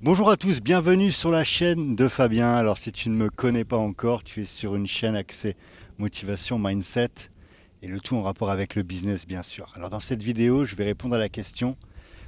Bonjour à tous, bienvenue sur la chaîne de Fabien. Alors si tu ne me connais pas encore, tu es sur une chaîne axée motivation, mindset et le tout en rapport avec le business bien sûr. Alors dans cette vidéo, je vais répondre à la question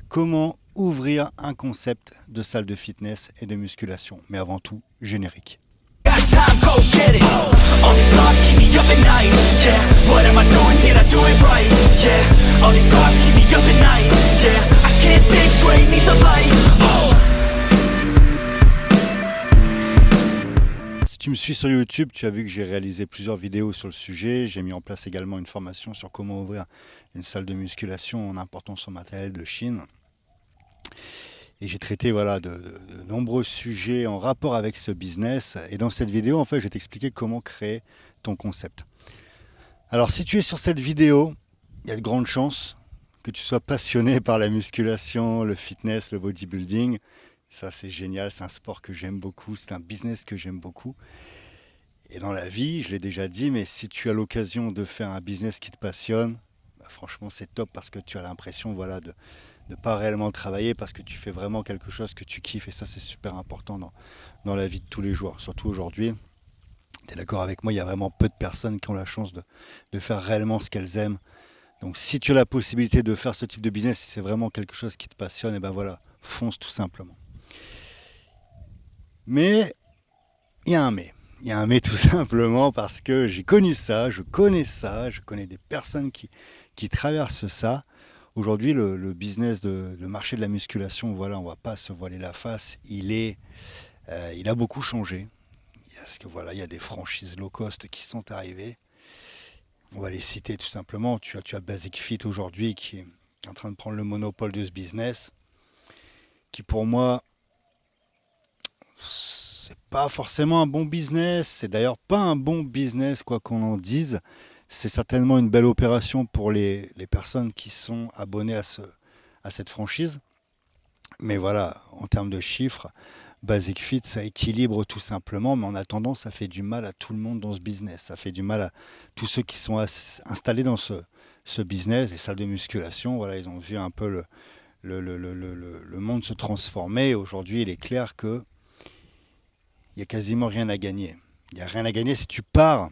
comment ouvrir un concept de salle de fitness et de musculation. Mais avant tout, générique. Got time, go get it. All these thoughts keep me up at night. Yeah, what am I doing? Did I do it right? Yeah, all these thoughts keep me up at night. Yeah, I can't think straight, need the light. Oh. Si tu me suis sur YouTube, tu as vu que j'ai réalisé plusieurs vidéos sur le sujet. J'ai mis en place également une formation sur comment ouvrir une salle de musculation en important son matériel de Chine. Et j'ai traité de nombreux sujets en rapport avec ce business. Et dans cette vidéo, en fait, je vais t'expliquer comment créer ton concept. Alors, si tu es sur cette vidéo, il y a de grandes chances que tu sois passionné par la musculation, le fitness, le bodybuilding. Ça, c'est génial, c'est un sport que j'aime beaucoup, c'est un business que j'aime beaucoup. Et dans la vie, je l'ai déjà dit, mais si tu as l'occasion de faire un business qui te passionne, franchement, c'est top parce que tu as l'impression de ne pas réellement travailler parce que tu fais vraiment quelque chose que tu kiffes. Et ça, c'est super important dans la vie de tous les jours, surtout aujourd'hui. Tu es d'accord avec moi, il y a vraiment peu de personnes qui ont la chance de faire réellement ce qu'elles aiment. Donc si tu as la possibilité de faire ce type de business, si c'est vraiment quelque chose qui te passionne, et ben voilà, fonce tout simplement. Mais il y a un mais. Il y a un mais tout simplement parce que j'ai connu ça, je connais des personnes qui traversent ça. Aujourd'hui, le business, le marché de la musculation, voilà, on ne va pas se voiler la face, il a beaucoup changé. Parce que voilà, il y a des franchises low cost qui sont arrivées. On va les citer tout simplement. Tu as Basic Fit aujourd'hui qui est en train de prendre le monopole de ce business, qui pour moi c'est pas forcément un bon business, c'est d'ailleurs pas un bon business quoi qu'on en dise. C'est certainement une belle opération pour les personnes qui sont abonnées à cette franchise. Mais voilà, en termes de chiffres, Basic Fit, ça équilibre tout simplement, mais en attendant, ça fait du mal à tout le monde dans ce business. Ça fait du mal à tous ceux qui sont installés dans ce business, les salles de musculation. Voilà, ils ont vu un peu le monde se transformer. Aujourd'hui, il est clair que il n'y a quasiment rien à gagner. Il n'y a rien à gagner si tu pars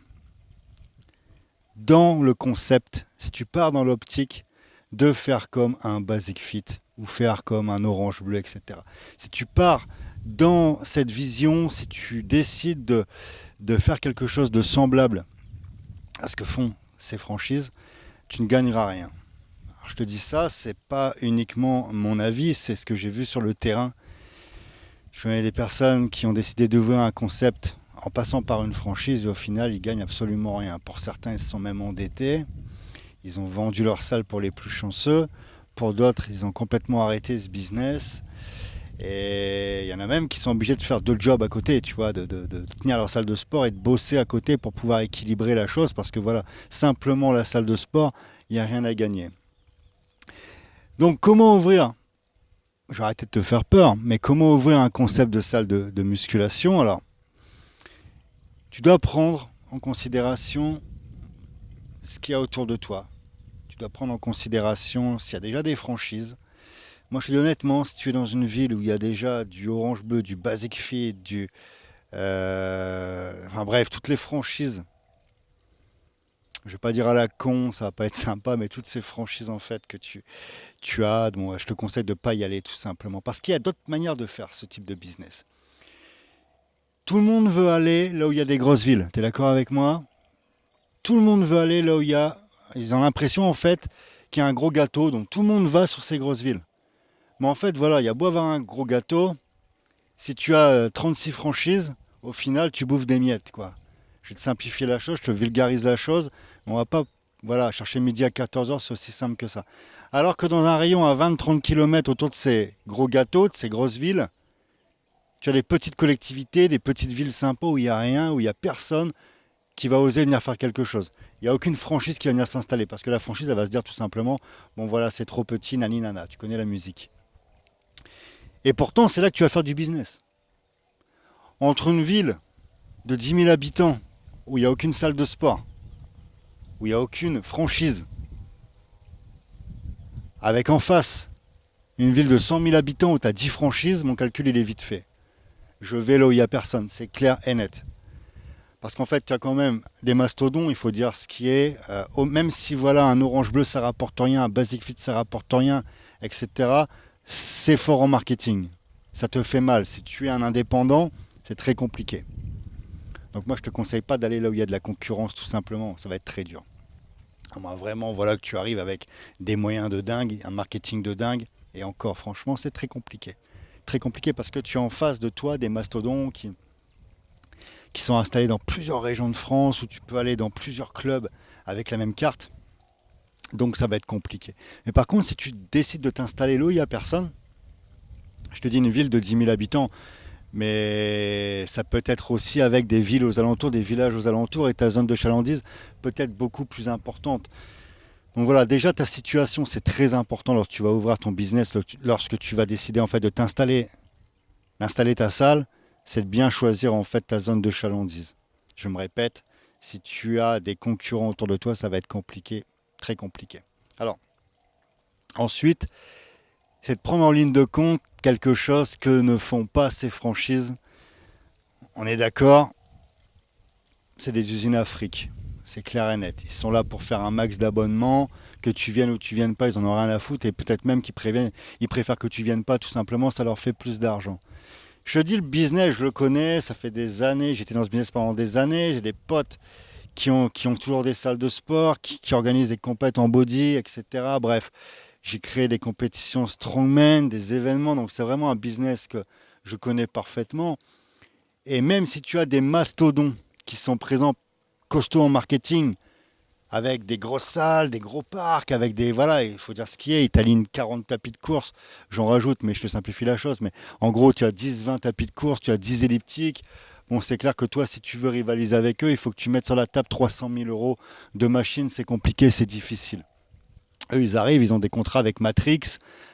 dans le concept, si tu pars dans l'optique de faire comme un Basic Fit ou faire comme un Orange Bleu, etc. Si tu pars dans cette vision, si tu décides de faire quelque chose de semblable à ce que font ces franchises, tu ne gagneras rien. Alors, je te dis ça, c'est pas uniquement mon avis, c'est ce que j'ai vu sur le terrain. Je connais des personnes qui ont décidé d'ouvrir un concept en passant par une franchise et au final, ils gagnent absolument rien. Pour certains, ils se sont même endettés. Ils ont vendu leur salle pour les plus chanceux. Pour d'autres, ils ont complètement arrêté ce business. Et il y en a même qui sont obligés de faire 2 jobs à côté, tu vois, de tenir leur salle de sport et de bosser à côté pour pouvoir équilibrer la chose. Parce que voilà, simplement la salle de sport, il n'y a rien à gagner. Donc comment ouvrir ? Je vais arrêter de te faire peur, mais comment ouvrir un concept de salle de musculation ? Alors, tu dois prendre en considération ce qu'il y a autour de toi. Tu dois prendre en considération s'il y a déjà des franchises. Moi, je te dis honnêtement, si tu es dans une ville où il y a déjà du Orange Bleu, du Basic Fit, enfin bref, toutes les franchises, je ne vais pas dire à la con, ça va pas être sympa, mais toutes ces franchises en fait que tu as, bon, je te conseille de ne pas y aller tout simplement. Parce qu'il y a d'autres manières de faire ce type de business. Tout le monde veut aller là où il y a des grosses villes. Tu es d'accord avec moi ? Tout le monde veut aller là où il y a... Ils ont l'impression en fait qu'il y a un gros gâteau, donc tout le monde va sur ces grosses villes. Mais en fait, voilà, il y a beau avoir un gros gâteau, si tu as 36 franchises, au final, tu bouffes des miettes, quoi. Je vais te simplifier la chose, je te vulgarise la chose. On va pas chercher midi à 14h, c'est aussi simple que ça. Alors que dans un rayon à 20-30 km autour de ces gros gâteaux, de ces grosses villes, tu as des petites collectivités, des petites villes sympas où il n'y a rien, où il n'y a personne qui va oser venir faire quelque chose. Il n'y a aucune franchise qui va venir s'installer parce que la franchise, elle va se dire tout simplement, bon voilà, c'est trop petit, nani nana, tu connais la musique. Et pourtant, c'est là que tu vas faire du business. Entre une ville de 10 000 habitants, où il n'y a aucune salle de sport, où il n'y a aucune franchise, avec en face Une ville de 100 000 habitants où tu as 10 franchises, mon calcul il est vite fait. Je vais là où il n'y a personne, c'est clair et net. Parce qu'en fait, tu as quand même des mastodons, il faut dire ce qui est. Même si voilà, un Orange Bleu ça rapporte rien, un Basic Fit ça rapporte rien, etc. C'est fort en marketing. Ça te fait mal. Si tu es un indépendant, c'est très compliqué. Donc moi, je te conseille pas d'aller là où il y a de la concurrence, tout simplement. Ça va être très dur. Moi, vraiment, voilà que tu arrives avec des moyens de dingue, un marketing de dingue. Et encore, franchement, c'est très compliqué. Très compliqué parce que tu as en face de toi des mastodons qui sont installés dans plusieurs régions de France, où tu peux aller dans plusieurs clubs avec la même carte. Donc ça va être compliqué. Mais par contre, si tu décides de t'installer là où il n'y a personne, je te dis une ville de 10 000 habitants, mais ça peut être aussi avec des villes aux alentours, des villages aux alentours, et ta zone de chalandise peut être beaucoup plus importante. Donc voilà, déjà ta situation, c'est très important lorsque tu vas ouvrir ton business, lorsque tu vas décider en fait de d'installer ta salle, c'est de bien choisir en fait ta zone de chalandise. Je me répète, si tu as des concurrents autour de toi, ça va être compliqué, très compliqué. Alors, ensuite, c'est de prendre en ligne de compte quelque chose que ne font pas ces franchises. On est d'accord, c'est des usines à fric. C'est clair et net. Ils sont là pour faire un max d'abonnements, que tu viennes ou tu viennes pas, ils en ont rien à foutre, et peut-être même ils préfèrent que tu viennes pas, tout simplement, ça leur fait plus d'argent. Je te dis, le business, je le connais, ça fait des années, j'étais dans ce business pendant des années, j'ai des potes qui ont toujours des salles de sport, qui organisent des compétitions en body, etc. Bref, j'ai créé des compétitions strongman, des événements, donc c'est vraiment un business que je connais parfaitement. Et même si tu as des mastodons qui sont présents costauds en marketing, avec des grosses salles, des gros parcs, avec des... Voilà, il faut dire ce qui est, ils t'alignent 40 tapis de course, j'en rajoute, mais je te simplifie la chose, mais en gros, tu as 10-20 tapis de course, tu as 10 elliptiques. Bon, c'est clair que toi, si tu veux rivaliser avec eux, il faut que tu mettes sur la table 300 000 euros de machines, c'est compliqué, c'est difficile. Eux, ils arrivent, ils ont des contrats avec Matrix,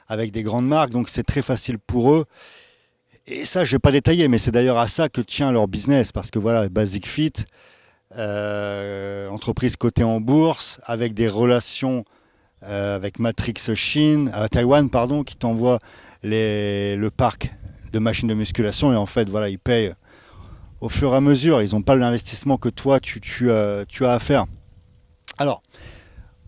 avec des grandes marques, donc c'est très facile pour eux. Et ça, je ne vais pas détailler, mais c'est d'ailleurs à ça que tient leur business, parce que voilà, Basic Fit, entreprise cotée en bourse, avec des relations avec Matrix Chine, à Taïwan, pardon, qui t'envoie le parc de machines de musculation, et en fait, voilà, ils payent au fur et à mesure, ils n'ont pas l'investissement que toi, tu as à faire. Alors,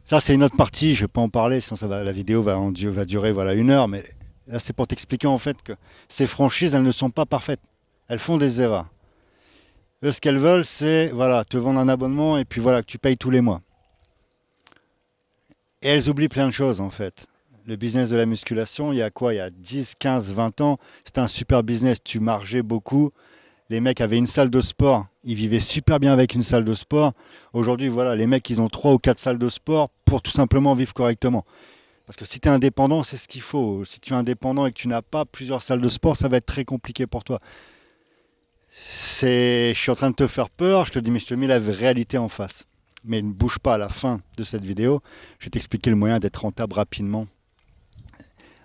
ça, c'est une autre partie, je ne vais pas en parler, sinon la vidéo va durer voilà, 1 heure, mais là, c'est pour t'expliquer en fait que ces franchises, elles ne sont pas parfaites. Elles font des erreurs. Eux, ce qu'elles veulent, c'est voilà, te vendre un abonnement et puis voilà, que tu payes tous les mois. Et elles oublient plein de choses en fait. Le business de la musculation, il y a quoi? Il y a 10, 15, 20 ans, c'était un super business, tu margeais beaucoup. Les mecs avaient une salle de sport, ils vivaient super bien avec une salle de sport. Aujourd'hui, voilà, les mecs, ils ont 3 ou 4 salles de sport pour tout simplement vivre correctement. Parce que si tu es indépendant, c'est ce qu'il faut. Si tu es indépendant et que tu n'as pas plusieurs salles de sport, ça va être très compliqué pour toi. Je suis en train de te faire peur, je te dis, mais je te mets la réalité en face. Mais ne bouge pas à la fin de cette vidéo. Je vais t'expliquer le moyen d'être rentable rapidement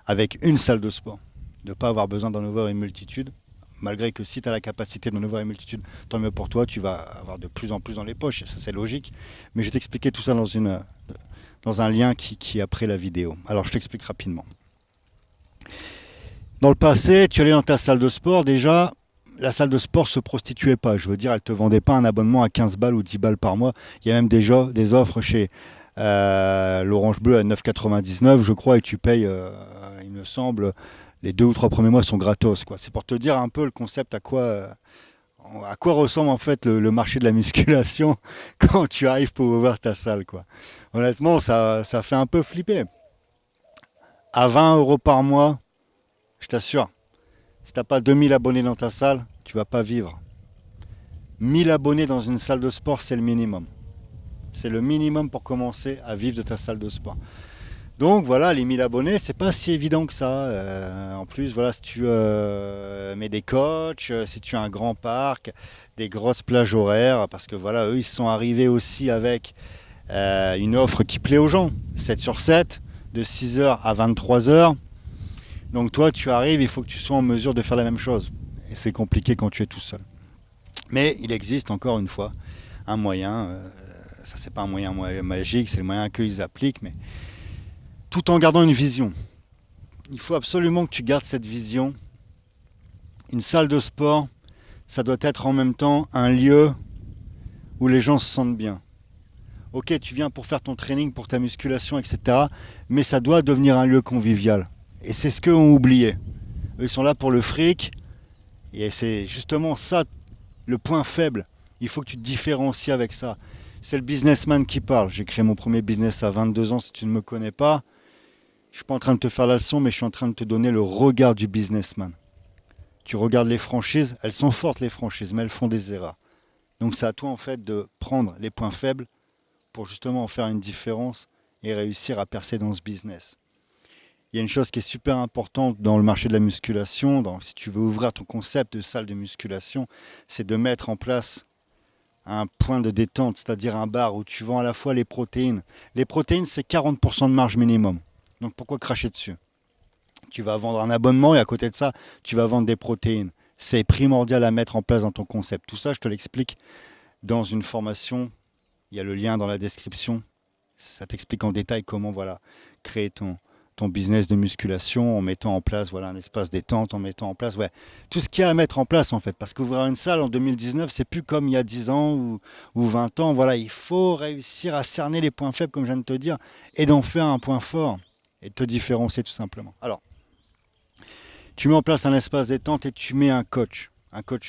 avec une salle de sport. De ne pas avoir besoin d'en ouvrir une multitude. Malgré que si tu as la capacité d'en ouvrir une multitude, tant mieux pour toi, tu vas avoir de plus en plus dans les poches, et ça c'est logique. Mais je vais t'expliquer tout ça dans un lien qui est après la vidéo. Alors je t'explique rapidement. Dans le passé, tu allais dans ta salle de sport, déjà, la salle de sport ne se prostituait pas. Je veux dire, elle ne te vendait pas un abonnement à 15 balles ou 10 balles par mois. Il y a même déjà des offres chez l'Orange Bleu à 9,99 je crois, et tu payes, il me semble, les 2 ou 3 premiers mois sont gratos, quoi. C'est pour te dire un peu le concept à quoi ressemble en fait le marché de la musculation quand tu arrives pour ouvrir ta salle, quoi. Honnêtement, ça fait un peu flipper. À 20 euros par mois, je t'assure, si tu n'as pas 2000 abonnés dans ta salle, tu ne vas pas vivre. 1000 abonnés dans une salle de sport, c'est le minimum. C'est le minimum pour commencer à vivre de ta salle de sport. Donc voilà, les 1000 abonnés, c'est pas si évident que ça. En plus, voilà, si tu mets des coachs, si tu as un grand parc, des grosses plages horaires, parce que voilà, eux, ils sont arrivés aussi avec une offre qui plaît aux gens. 7 sur 7, de 6h à 23h. Donc toi, tu arrives, il faut que tu sois en mesure de faire la même chose. Et c'est compliqué quand tu es tout seul. Mais il existe, encore une fois, un moyen. Ça, c'est pas un moyen magique, c'est le moyen qu'ils appliquent, mais tout en gardant une vision. il faut absolument que tu gardes cette vision. Une salle de sport, ça doit être en même temps un lieu où les gens se sentent bien. Ok, tu viens pour faire ton training, pour ta musculation, etc. Mais ça doit devenir un lieu convivial. Et c'est ce qu'eux ont oublié. Eux, ils sont là pour le fric. Et c'est justement ça, le point faible. Il faut que tu te différencies avec ça. C'est le businessman qui parle. J'ai créé mon premier business à 22 ans, si tu ne me connais pas. Je ne suis pas en train de te faire la leçon, mais je suis en train de te donner le regard du businessman. Tu regardes les franchises, elles sont fortes les franchises, mais elles font des erreurs. Donc c'est à toi en fait de prendre les points faibles pour justement en faire une différence et réussir à percer dans ce business. Il y a une chose qui est super importante dans le marché de la musculation, si tu veux ouvrir ton concept de salle de musculation, c'est de mettre en place un point de détente, c'est-à-dire un bar où tu vends à la fois les protéines. Les protéines, c'est 40% de marge minimum. Donc pourquoi cracher dessus ? Tu vas vendre un abonnement et à côté de ça, tu vas vendre des protéines. C'est primordial à mettre en place dans ton concept. Tout ça, je te l'explique dans une formation. Il y a le lien dans la description. Ça t'explique en détail comment créer ton business de musculation en mettant en place un espace détente, en mettant en place tout ce qu'il y a à mettre en place en fait. Parce qu'ouvrir une salle en 2019, c'est plus comme il y a 10 ans ou 20 ans. Il faut réussir à cerner les points faibles, comme je viens de te dire, et d'en faire un point fort et de te différencier tout simplement. Alors, tu mets en place un espace détente et tu mets un coach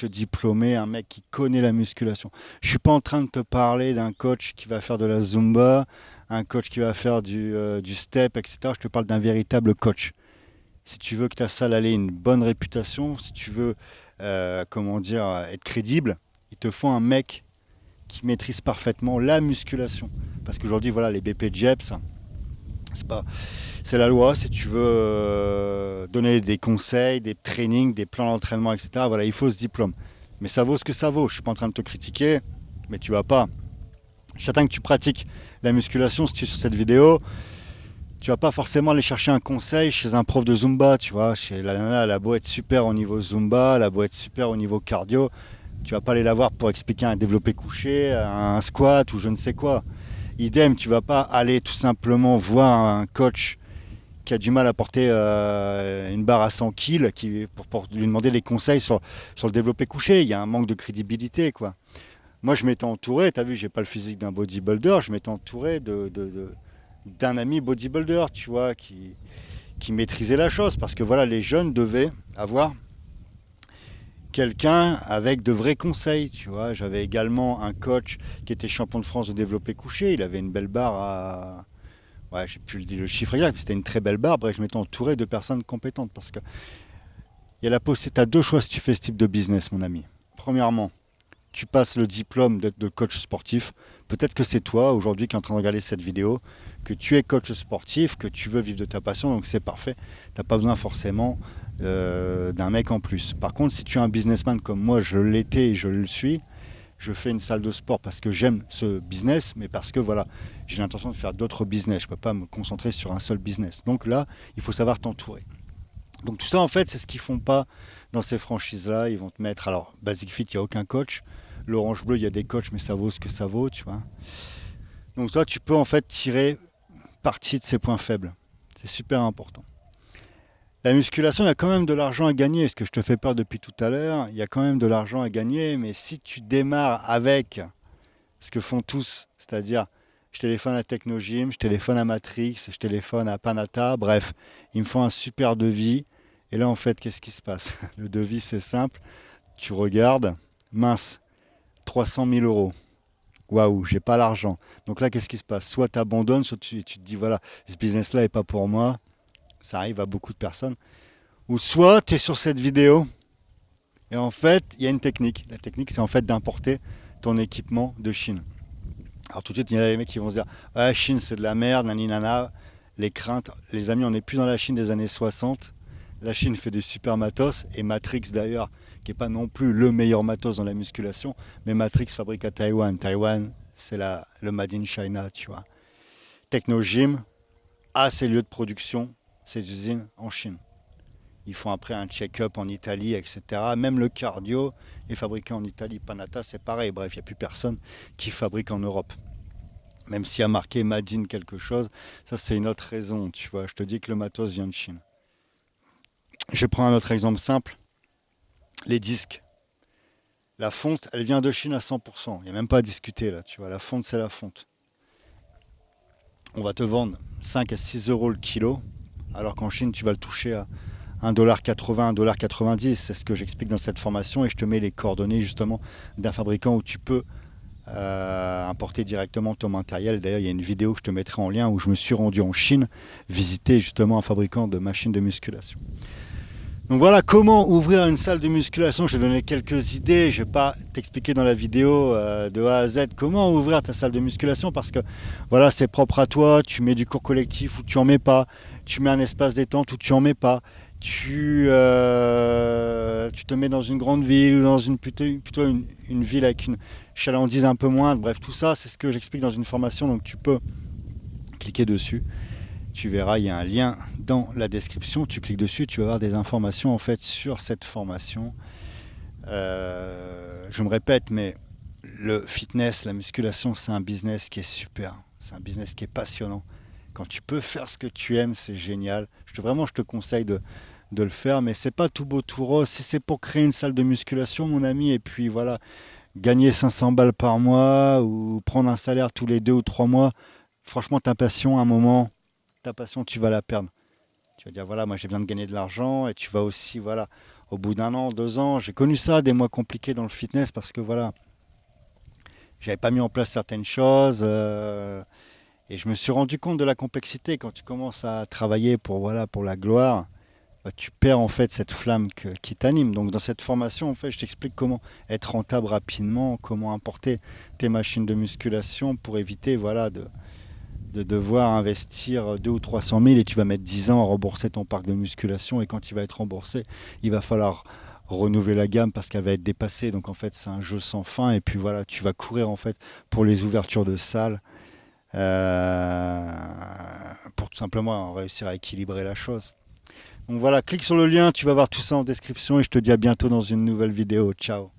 diplômé, un mec qui connaît la musculation. Je ne suis pas en train de te parler d'un coach qui va faire de la Zumba, un coach qui va faire du step, etc. Je te parle d'un véritable coach. Si tu veux que ta salle ait une bonne réputation, si tu veux être crédible, il te faut un mec qui maîtrise parfaitement la musculation. Parce qu'aujourd'hui, les BP Jeps, c'est la loi. Si tu veux donner des conseils, des trainings, des plans d'entraînement, etc., il faut ce diplôme. Mais ça vaut ce que ça vaut. Je ne suis pas en train de te critiquer, mais tu vas pas. J'attends que tu pratiques la musculation si tu es sur cette vidéo. Tu vas pas forcément aller chercher un conseil chez un prof de Zumba, tu vois. Chez la nana, elle a beau être super au niveau Zumba, elle a beau être super au niveau cardio. Tu vas pas aller la voir pour expliquer un développé couché, un squat ou je ne sais quoi. Idem, tu vas pas aller tout simplement voir un coach qui a du mal à porter une barre à 100 kg pour lui demander des conseils sur le développé couché. Il y a un manque de crédibilité, quoi. Moi, je m'étais entouré, tu as vu, j'ai pas le physique d'un bodybuilder, je m'étais entouré d'un ami bodybuilder, tu vois, qui maîtrisait la chose. Parce que les jeunes devaient avoir quelqu'un avec de vrais conseils, tu vois. J'avais également un coach qui était champion de France de développé couché. Il avait une belle barre à... j'ai plus le chiffre exact, mais c'était une très belle barre. Bref, je m'étais entouré de personnes compétentes. Parce que tu as deux choix si tu fais ce type de business, mon ami. Premièrement, tu passes le diplôme de coach sportif. Peut-être que c'est toi, aujourd'hui, qui est en train de regarder cette vidéo, que tu es coach sportif, que tu veux vivre de ta passion, donc c'est parfait. Tu n'as pas besoin forcément d'un mec en plus. Par contre, si tu es un businessman comme moi, je l'étais et je le suis, je fais une salle de sport parce que j'aime ce business, mais parce que j'ai l'intention de faire d'autres business. Je ne peux pas me concentrer sur un seul business. Donc là, il faut savoir t'entourer. Donc tout ça, en fait, c'est ce qu'ils ne font pas dans ces franchises-là. Ils vont te mettre... Alors, Basic Fit, il n'y a aucun coach. L'Orange Bleu, il y a des coachs, mais ça vaut ce que ça vaut, tu vois. Donc toi, tu peux en fait tirer parti de ces points faibles. C'est super important. La musculation, il y a quand même de l'argent à gagner. Ce que je te fais peur depuis tout à l'heure, il y a quand même de l'argent à gagner. Mais si tu démarres avec ce que font tous, c'est-à-dire je téléphone à Technogym, je téléphone à Matrix, je téléphone à Panata, bref, ils me font un super devis. Et là, en fait, qu'est-ce qui se passe ? Le devis, c'est simple. Tu regardes, mince, 300 000 euros. Waouh, j'ai pas l'argent. Donc là, qu'est-ce qui se passe ? Soit tu abandonnes, soit tu te dis, ce business-là n'est pas pour moi. Ça arrive à beaucoup de personnes. Ou soit tu es sur cette vidéo et en fait, il y a une technique. La technique, c'est en fait d'importer ton équipement de Chine. Alors tout de suite, il y a des mecs qui vont se dire, ouais, Chine, c'est de la merde, nani nana. Les craintes, les amis, on n'est plus dans la Chine des années 60. La Chine fait des super matos, et Matrix d'ailleurs, qui n'est pas non plus le meilleur matos dans la musculation, mais Matrix fabrique à Taïwan. Taïwan, c'est le Made in China, tu vois. Technogym a ses lieux de production, ses usines en Chine. Ils font après un check-up en Italie, etc. Même le cardio est fabriqué en Italie. Panata, c'est pareil. Bref, il n'y a plus personne qui fabrique en Europe. Même s'il y a marqué Made in quelque chose, ça c'est une autre raison, tu vois. Je te dis que le matos vient de Chine. Je prends un autre exemple simple. Les disques. La fonte, elle vient de Chine à 100%. Il n'y a même pas à discuter là, tu vois. La fonte, c'est la fonte. On va te vendre 5 à 6 euros le kilo, alors qu'en Chine, tu vas le toucher à 1,80$, 1,90$. C'est ce que j'explique dans cette formation et je te mets les coordonnées justement d'un fabricant où tu peux importer directement ton matériel. D'ailleurs, il y a une vidéo que je te mettrai en lien où je me suis rendu en Chine visiter justement un fabricant de machines de musculation. Donc voilà comment ouvrir une salle de musculation. Je vais donner quelques idées. Je ne vais pas t'expliquer dans la vidéo de A à Z comment ouvrir ta salle de musculation parce que voilà, c'est propre à toi. Tu mets du cours collectif ou tu en mets pas. Tu mets un espace détente ou tu en mets pas. Tu te mets dans une grande ville ou dans plutôt une ville avec une chalandise un peu moindre. Bref, tout ça, c'est ce que j'explique dans une formation. Donc tu peux cliquer dessus. Tu verras, il y a un lien dans la description. Tu cliques dessus, tu vas avoir des informations en fait sur cette formation. Je me répète, mais le fitness, la musculation, c'est un business qui est super. C'est un business qui est passionnant. Quand tu peux faire ce que tu aimes, c'est génial. Je te conseille de le faire, mais c'est pas tout beau tout rose. Si c'est pour créer une salle de musculation, mon ami, et puis voilà, gagner 500 balles par mois ou prendre un salaire tous les 2 ou 3 mois, franchement, ta passion, à un moment, ta passion, tu vas la perdre. Tu vas dire, voilà, moi j'ai besoin de gagner de l'argent et tu vas aussi, voilà, au bout d'1 an, 2 ans, j'ai connu ça, des mois compliqués dans le fitness parce que voilà, j'avais pas mis en place certaines choses et je me suis rendu compte de la complexité quand tu commences à travailler pour la gloire. Bah, tu perds en fait cette flamme qui t'anime. Donc dans cette formation, en fait, je t'explique comment être rentable rapidement, comment importer tes machines de musculation pour éviter de devoir investir 2 ou 300 000 et tu vas mettre 10 ans à rembourser ton parc de musculation et quand il va être remboursé, il va falloir renouveler la gamme parce qu'elle va être dépassée. Donc en fait, c'est un jeu sans fin et puis voilà, tu vas courir en fait pour les ouvertures de salles pour tout simplement réussir à équilibrer la chose. Donc voilà, clique sur le lien, tu vas voir tout ça en description et je te dis à bientôt dans une nouvelle vidéo. Ciao.